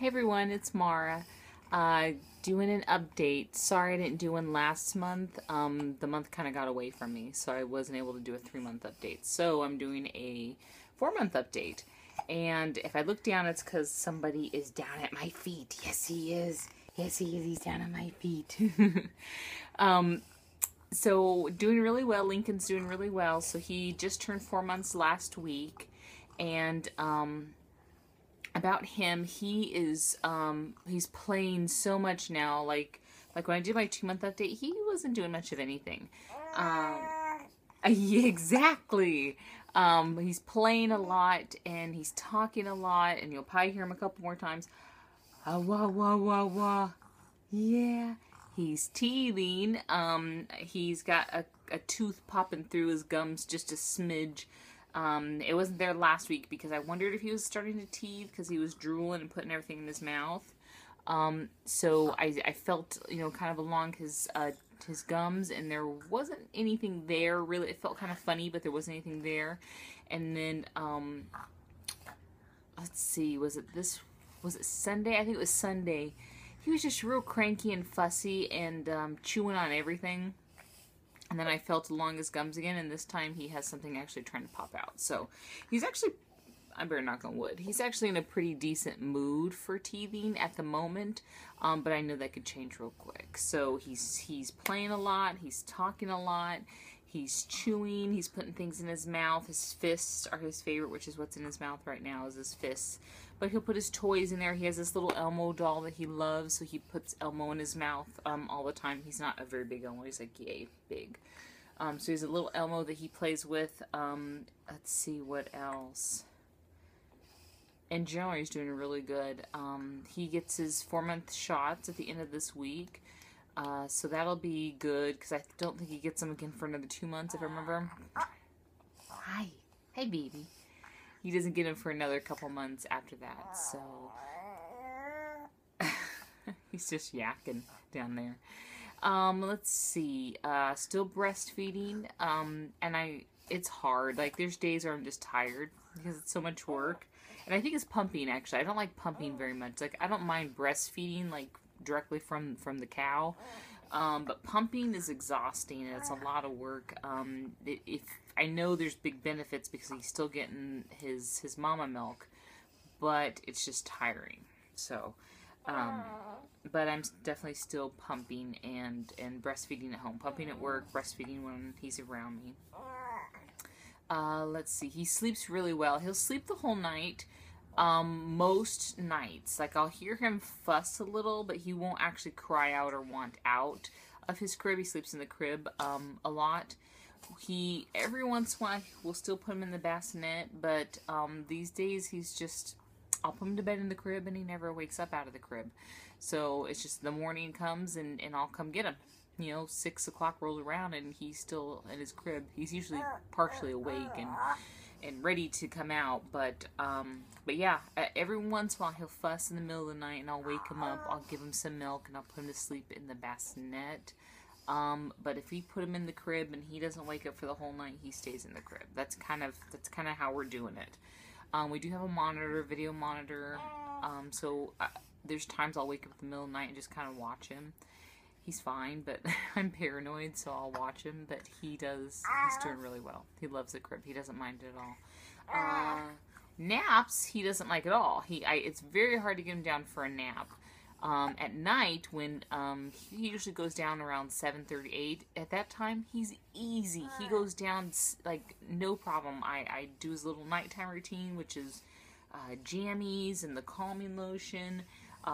Hey everyone, it's Mara. Doing an update. Sorry I didn't do one last month. The month kind of got away from me, so I wasn't able to do a 3-month update. So I'm doing a 4-month update. And if I look down, it's because somebody is down at my feet. Yes, he is. Yes, he is. He's down at my feet. So doing really well. Lincoln's doing really well. So he just turned 4 months last week. And, about him, he is he's playing so much now. Like when I did my 2-month update, he wasn't doing much of anything. Yeah, exactly. He's playing a lot and he's talking a lot, and you'll probably hear him a couple more times. Wah wah wah wah. Yeah. He's teething. He's got a tooth popping through his gums just a smidge. It wasn't there last week because I wondered if he was starting to teeth because he was drooling and putting everything in his mouth. So I felt, kind of along his gums, and there wasn't anything there really. It felt kind of funny, but there wasn't anything there. And then, let's see, was it Sunday? I think it was Sunday. He was just real cranky and fussy and, chewing on everything. And then I felt along his gums again, and this time he has something actually trying to pop out. So he's actually, I better knock on wood, he's actually in a pretty decent mood for teething at the moment, but I know that could change real quick. So he's playing a lot, he's talking a lot, he's chewing, he's putting things in his mouth. His fists are his favorite, which is what's in his mouth right now is his fists. But he'll put his toys in there. He has this little Elmo doll that he loves, so he puts Elmo in his mouth all the time. He's not a very big Elmo. He's like, yay, big. So he's a little Elmo that he plays with. Let's see what else. In general, he's doing really good. He gets his 4-month shots at the end of this week. So that'll be good, because I don't think he gets them again for another 2 months, if I remember. Hi. Hey, baby. He doesn't get him for another couple months after that, so he's just yakking down there. Let's see. Still breastfeeding. And it's hard. Like, there's days where I'm just tired because it's so much work. And I think it's pumping, actually. I don't like pumping very much. Like, I don't mind breastfeeding, like, directly from the cow. But pumping is exhausting, and it's a lot of work. If I know there's big benefits because he's still getting his mama milk, but it's just tiring. So, but I'm definitely still pumping and breastfeeding at home. Pumping at work, breastfeeding when he's around me. Let's see. He sleeps really well. He'll sleep the whole night. Most nights. Like, I'll hear him fuss a little, but he won't actually cry out or want out of his crib. He sleeps in the crib a lot. He, every once in a while, we'll still put him in the bassinet, but these days he's just, I'll put him to bed in the crib, and he never wakes up out of the crib. So it's just the morning comes, and I'll come get him. 6 o'clock rolls around, and he's still in his crib. He's usually partially awake and ready to come out, but yeah, every once in a while he'll fuss in the middle of the night, and I'll wake him up, I'll give him some milk, and I'll put him to sleep in the bassinet. But if we put him in the crib and he doesn't wake up for the whole night, he stays in the crib. That's kind of how we're doing it. We do have a monitor, video monitor, so there's times I'll wake up in the middle of the night and just kind of watch him. He's fine, but I'm paranoid, so I'll watch him, but he's doing really well. He loves the crib. He doesn't mind it at all. Naps, he doesn't like at all. It's very hard to get him down for a nap. At night, when he usually goes down around 7:38, at that time, he's easy. He goes down, like, no problem. I do his little nighttime routine, which is jammies and the calming lotion.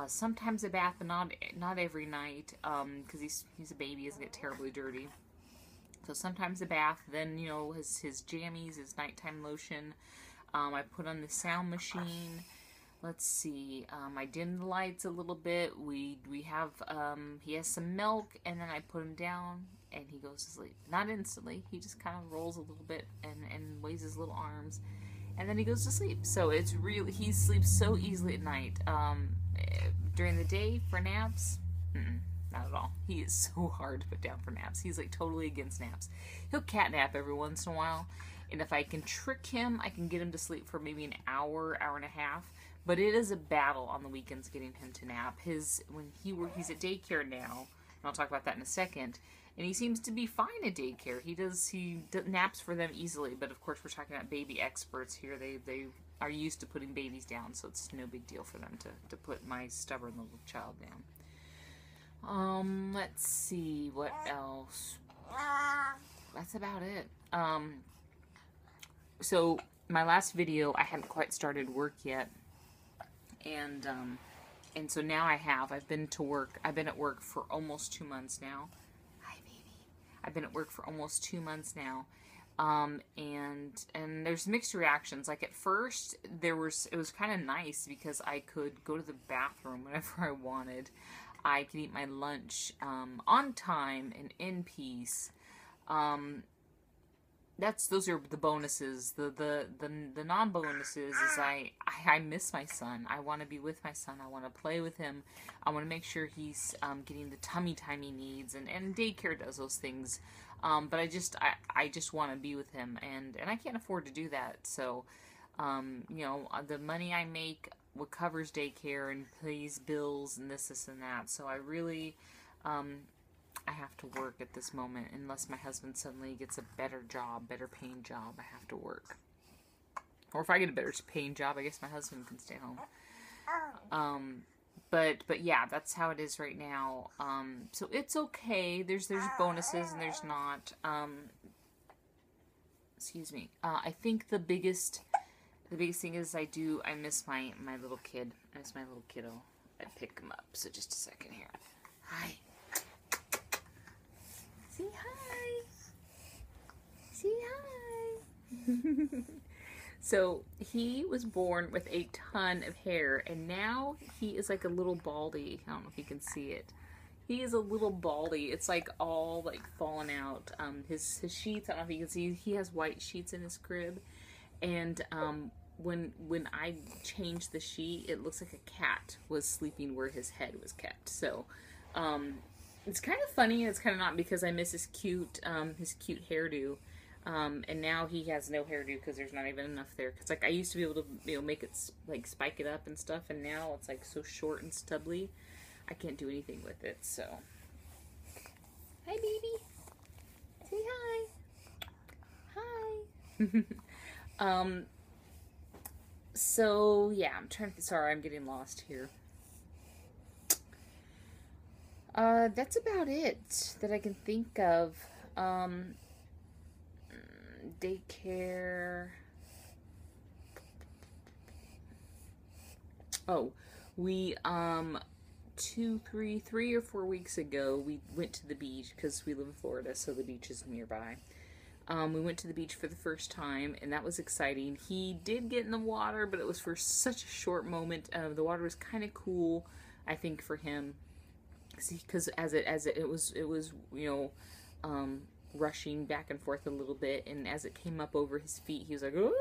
Sometimes a bath, but not every night, because he's a baby, he doesn't get terribly dirty. So sometimes a bath, then, his jammies, his nighttime lotion. I put on the sound machine. Let's see, I dim the lights a little bit. We have, he has some milk, and then I put him down, and he goes to sleep. Not instantly, he just kind of rolls a little bit and waves his little arms, and then he goes to sleep. So it's really, he sleeps so easily at night. During the day, for naps, not at all. He is so hard to put down for naps. He's like totally against naps. He'll cat nap every once in a while, and if I can trick him, I can get him to sleep for maybe an hour, hour and a half. But it is a battle on the weekends getting him to nap. He's at daycare now, and I'll talk about that in a second. And he seems to be fine at daycare. He naps for them easily. But of course, we're talking about baby experts here. They are used to putting babies down, so it's no big deal for them to put my stubborn little child down. Let's see, what else? That's about it. So my last video, I hadn't quite started work yet, and so now I've been at work for almost 2 months now. Hi, baby. I've been at work for almost 2 months now. And there's mixed reactions. Like at first, it was kind of nice because I could go to the bathroom whenever I wanted. I could eat my lunch on time and in peace. Those are the bonuses. The non-bonuses is I miss my son. I want to be with my son. I want to play with him. I want to make sure he's getting the tummy time he needs, and daycare does those things. But I just want to be with him, and I can't afford to do that. So, you know, the money I make, what covers daycare and pays bills and this and that. So I really, I have to work at this moment. Unless my husband suddenly gets a better paying job, I have to work. Or if I get a better paying job, I guess my husband can stay home. But yeah, that's how it is right now. So it's okay. There's bonuses and there's not. Excuse me. I think the biggest thing is I miss my little kid. I miss my little kiddo. I pick him up. So just a second here. Hi. Say hi. Say hi. So he was born with a ton of hair, and now he is like a little baldy. I don't know if you can see it. He is a little baldy. It's like all like falling out. His sheets, I don't know if you can see, he has white sheets in his crib, and when I changed the sheet, it looks like a cat was sleeping where his head was kept. So it's kind of funny, and it's kind of not, because I miss his cute hairdo. And now he has no hairdo because there's not even enough there. Because like I used to be able to, you know, make it like spike it up and stuff, and now it's like so short and stubbly, I can't do anything with it. So, hi, baby. Say hi. Hi. So yeah, sorry, I'm getting lost here. That's about it that I can think of. Daycare. Oh, we, 3 or 4 weeks ago, we went to the beach because we live in Florida, so the beach is nearby. We went to the beach for the first time, and that was exciting. He did get in the water, but it was for such a short moment. The water was kind of cool, I think, for him, because it was, you know, rushing back and forth a little bit, and as it came up over his feet, he was like, "Ooh!"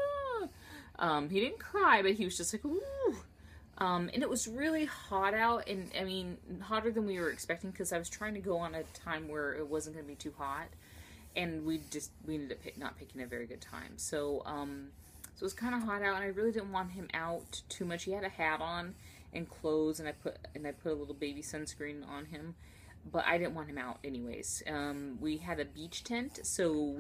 He didn't cry, but he was just like, "Ooh!" And it was really hot out, and I mean, hotter than we were expecting, because I was trying to go on a time where it wasn't going to be too hot, and we ended up not picking a very good time. So, so it was kind of hot out, and I really didn't want him out too much. He had a hat on and clothes, and I put a little baby sunscreen on him. But I didn't want him out anyways. We had a beach tent, so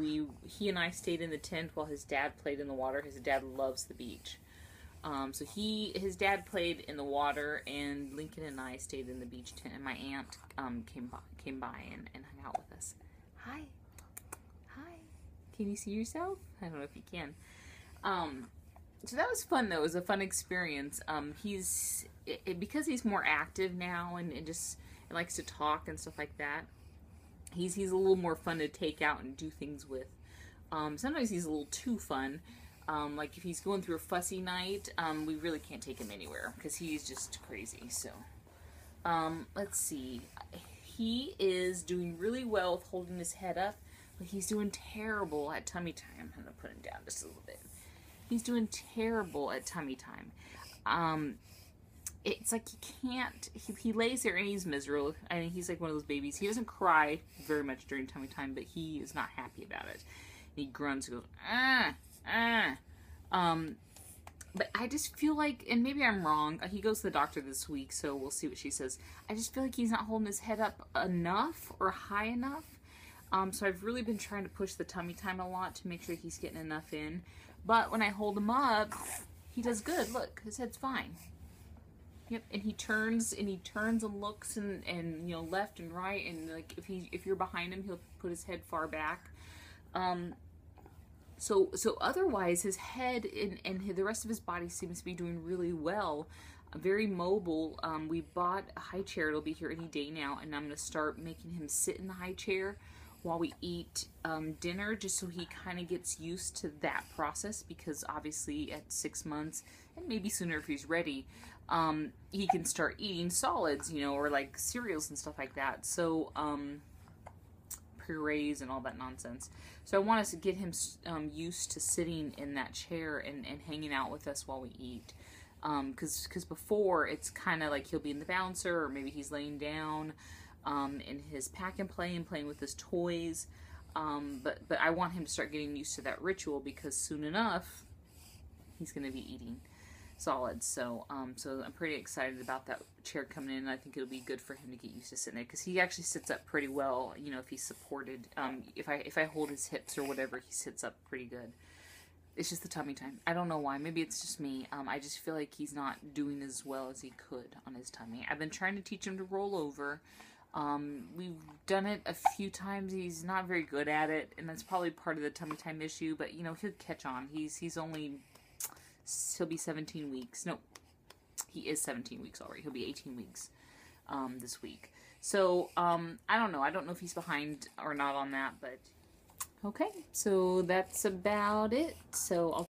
he and I stayed in the tent while his dad played in the water. His dad loves the beach. So his dad played in the water, and Lincoln and I stayed in the beach tent, and my aunt came by and hung out with us. Hi. Hi. Can you see yourself? I don't know if you can. So that was fun, though. It was a fun experience. Because he's more active now and just... and likes to talk and stuff like that. He's a little more fun to take out and do things with. Sometimes he's a little too fun. Like if he's going through a fussy night, we really can't take him anywhere because he's just crazy. So, let's see. He is doing really well with holding his head up, but he's doing terrible at tummy time. I'm gonna put him down just a little bit. He's doing terrible at tummy time. It's like he can't, he lays there and he's miserable. I mean, he's like one of those babies. He doesn't cry very much during tummy time, but he is not happy about it. He grunts and goes, But I just feel like, and maybe I'm wrong, he goes to the doctor this week, so we'll see what she says. I just feel like he's not holding his head up enough or high enough. So I've really been trying to push the tummy time a lot to make sure he's getting enough in. But when I hold him up, he does good. Look, his head's fine. Yep, and he turns and looks and you know, left and right, and like if you're behind him, he'll put his head far back. So otherwise, his head and the rest of his body seems to be doing really well. Very mobile. We bought a high chair. It'll be here any day now, and I'm going to start making him sit in the high chair while we eat dinner, just so he kind of gets used to that process, because obviously at 6 months, and maybe sooner if he's ready, he can start eating solids, you know, or like cereals and stuff like that. So, purees and all that nonsense. So I want us to get him used to sitting in that chair and hanging out with us while we eat. Because before, it's kind of like he'll be in the bouncer, or maybe he's laying down in his pack and play and playing with his toys. But I want him to start getting used to that ritual, because soon enough, he's going to be eating solids. So so I'm pretty excited about that chair coming in. I think it'll be good for him to get used to sitting there, because he actually sits up pretty well, you know, if he's supported. If I hold his hips or whatever, he sits up pretty good. It's just the tummy time. I don't know why. Maybe it's just me. I just feel like he's not doing as well as he could on his tummy. I've been trying to teach him to roll over. We've done it a few times. He's not very good at it, and that's probably part of the tummy time issue, but you know, he'll catch on. He'll be 17 weeks. No, he is 17 weeks already. He'll be 18 weeks this week. So, I don't know. I don't know if he's behind or not on that, but okay. So that's about it. So I'll